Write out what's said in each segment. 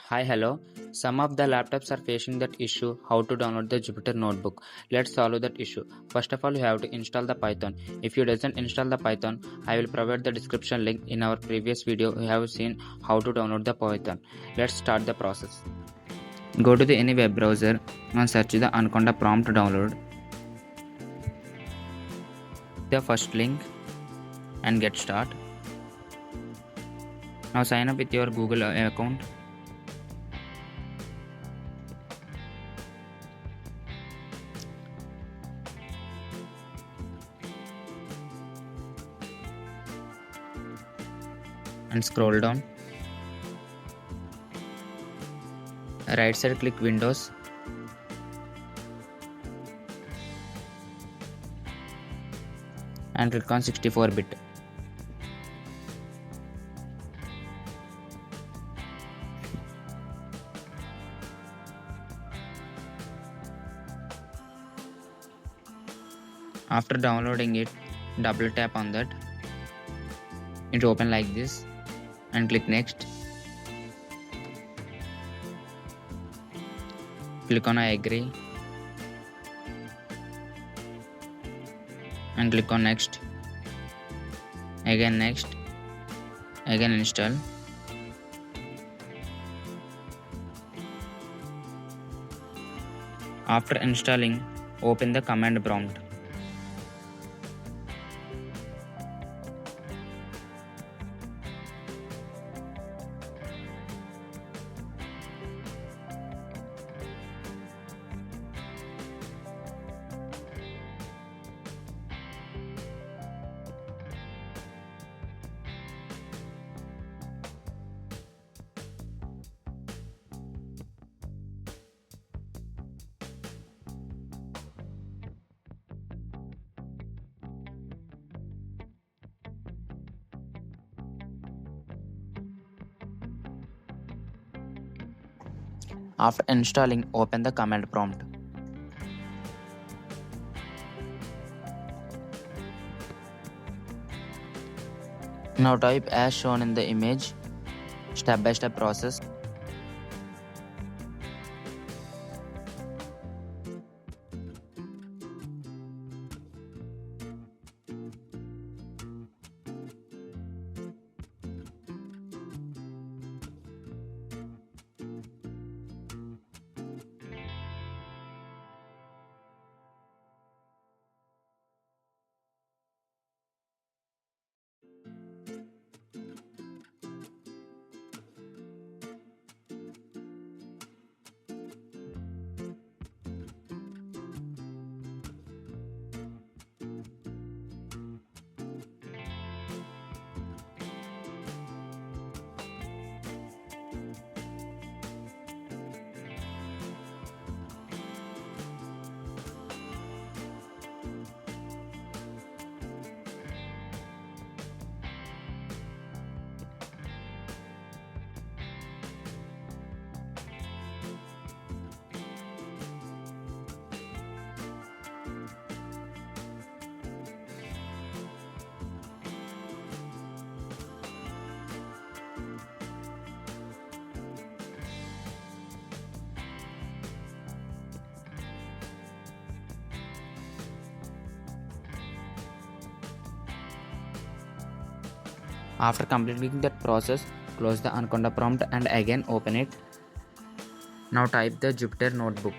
Hi, hello. Some of the laptops are facing that issue how to download the Jupyter Notebook. Let's solve that issue. First of all, you have to install the Python. If you doesn't install the Python, I will provide the description link. In our previous video, we have seen how to download the Python. Let's start the process. Go to any web browser and search the Anaconda prompt download. The first link and get start. Now sign up with your Google account. And scroll down. Right side click Windows. And click on 64-bit. After downloading it, double tap on that. It will open like this and click next. Click on I agree and click on next. Again next. Again install. After installing, open the command prompt. After installing, open the command prompt. Now type as shown in the image, step-by-step process. After completing that process, close the Anaconda prompt and again open it. Now type the Jupyter Notebook.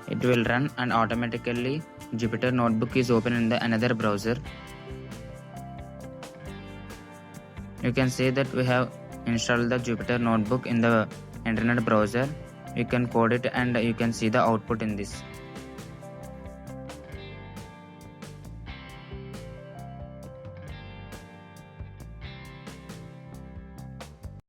It will run and automatically Jupyter Notebook is open in the another browser. You can see that we have installed the Jupyter Notebook in the internet browser. You can code it and you can see the output in this.